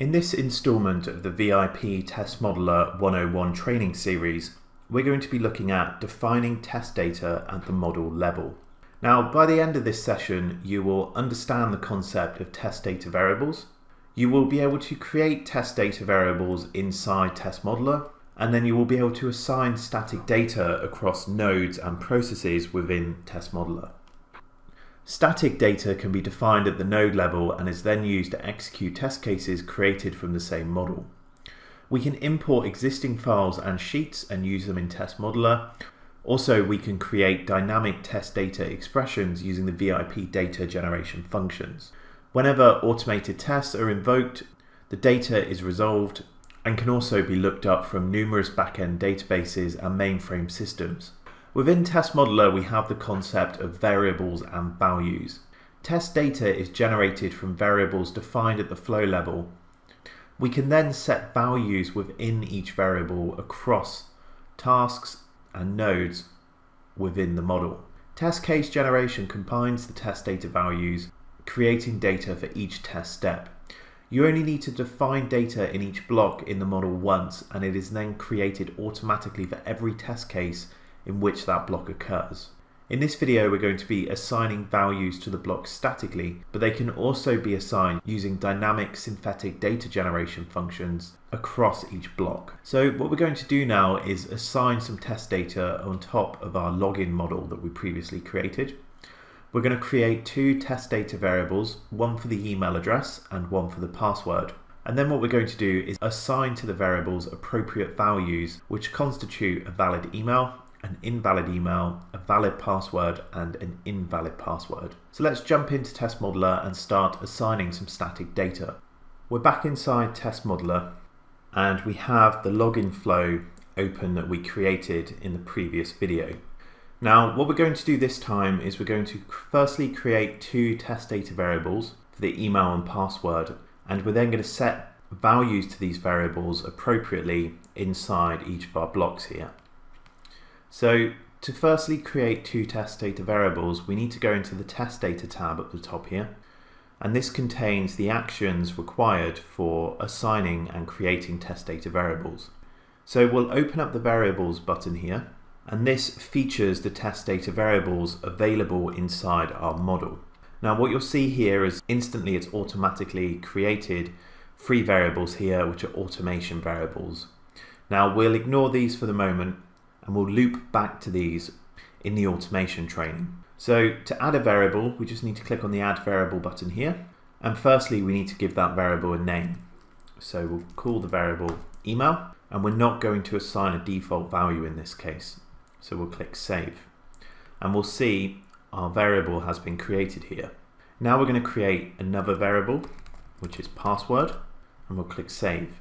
In this installment of the VIP Test Modeler 101 training series, we're going to be looking at defining test data at the model level. Now, by the end of this session, you will understand the concept of test data variables. You will be able to create test data variables inside Test Modeler, and then you will be able to assign static data across nodes and processes within Test Modeler. Static data can be defined at the node level and is then used to execute test cases created from the same model. We can import existing files and sheets and use them in Test Modeler. Also, we can create dynamic test data expressions using the VIP data generation functions. Whenever automated tests are invoked, the data is resolved and can also be looked up from numerous backend databases and mainframe systems. Within Test Modeler, we have the concept of variables and values. Test data is generated from variables defined at the flow level. We can then set values within each variable across tasks and nodes within the model. Test case generation combines the test data values, creating data for each test step. You only need to define data in each block in the model once, and it is then created automatically for every test case in which that block occurs. In this video, we're going to be assigning values to the blocks statically, but they can also be assigned using dynamic synthetic data generation functions across each block. So what we're going to do now is assign some test data on top of our login model that we previously created. We're going to create two test data variables, one for the email address and one for the password. And then what we're going to do is assign to the variables appropriate values which constitute a valid email, an invalid email, a valid password, and an invalid password. So let's jump into Test Modeler and start assigning some static data. We're back inside Test Modeler and we have the login flow open that we created in the previous video. Now, what we're going to do this time is we're going to firstly create two test data variables for the email and password, and we're then going to set values to these variables appropriately inside each of our blocks here. So to firstly create two test data variables, we need to go into the test data tab at the top here, and this contains the actions required for assigning and creating test data variables. So we'll open up the variables button here, and this features the test data variables available inside our model. Now what you'll see here is instantly it's automatically created three variables here, which are automation variables. Now we'll ignore these for the moment and we'll loop back to these in the automation training. So to add a variable, we just need to click on the add variable button here. And firstly, we need to give that variable a name. So we'll call the variable email, and we're not going to assign a default value in this case. So we'll click save, and we'll see our variable has been created here. Now we're going to create another variable, which is password, and we'll click save.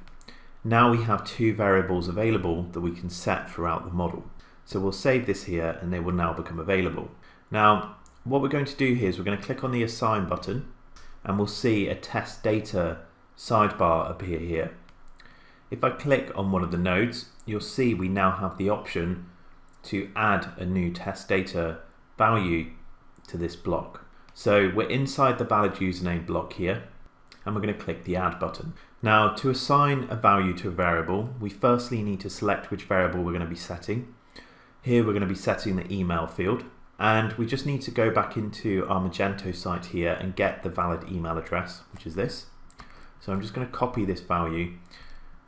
Now we have two variables available that we can set throughout the model. So we'll save this here and they will now become available. Now, what we're going to do here is we're going to click on the assign button and we'll see a test data sidebar appear here. If I click on one of the nodes, you'll see we now have the option to add a new test data value to this block. So we're inside the valid username block here, and we're going to click the add button. Now to assign a value to a variable, we firstly need to select which variable we're going to be setting. Here we're going to be setting the email field, and we just need to go back into our Magento site here and get the valid email address, which is this. So I'm just going to copy this value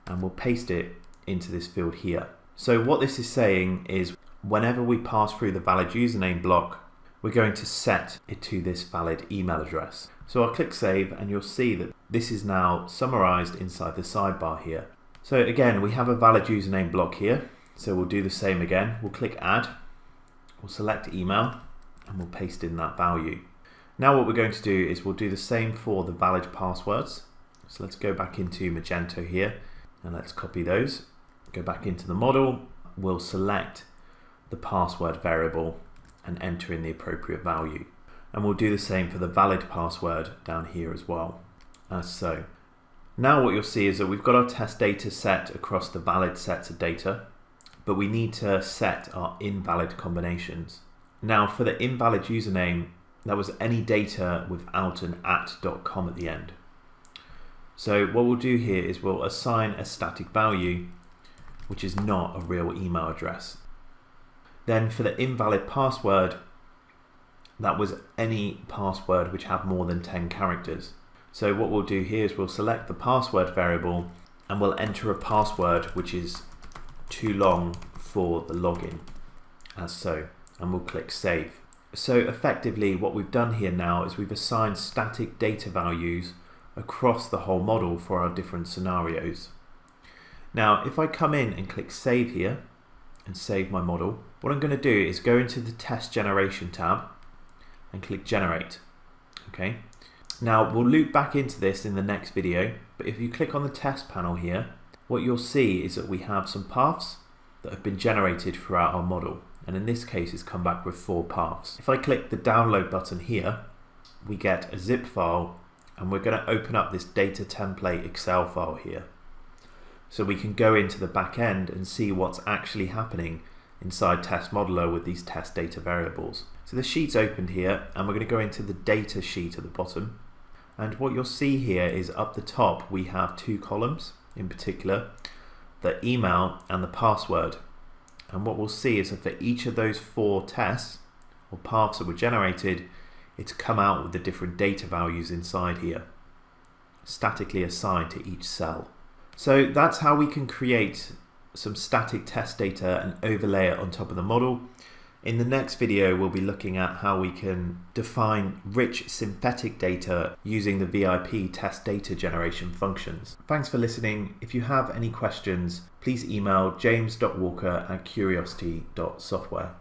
and we'll paste it into this field here. So what this is saying is whenever we pass through the valid username block, we're going to set it to this valid email address. So I'll click save and you'll see that this is now summarized inside the sidebar here. So again, we have a valid username block here. So we'll do the same again. We'll click add, we'll select email, and we'll paste in that value. Now what we're going to do is we'll do the same for the valid passwords. So let's go back into Magento here and let's copy those. Go back into the model, we'll select the password variable and enter in the appropriate value. And we'll do the same for the valid password down here as well, as so. Now what you'll see is that we've got our test data set across the valid sets of data, but we need to set our invalid combinations. Now for the invalid username, that was any data without an @.com at the end. So what we'll do here is we'll assign a static value, which is not a real email address. Then for the invalid password, that was any password which had more than 10 characters. So what we'll do here is we'll select the password variable and we'll enter a password which is too long for the login, as so, and we'll click save. So effectively what we've done here now is we've assigned static data values across the whole model for our different scenarios. Now if I come in and click save here and save my model, what I'm going to do is go into the test generation tab and click generate. Okay. Now we'll loop back into this in the next video, but if you click on the test panel here, what you'll see is that we have some paths that have been generated throughout our model, and in this case it's come back with 4 paths. If I click the download button here, we get a zip file, and we're going to open up this data template Excel file here, so we can go into the back end and see what's actually happening inside Test Modeler with these test data variables. So the sheet's opened here, and we're going to go into the data sheet at the bottom. And what you'll see here is up the top we have 2 columns in particular, the email and the password. And what we'll see is that for each of those 4 tests or paths that were generated, it's come out with the different data values inside here, statically assigned to each cell. So that's how we can create some static test data and overlay it on top of the model. In the next video, we'll be looking at how we can define rich synthetic data using the VIP test data generation functions. Thanks for listening. If you have any questions, please email james.walker@curiosity.software.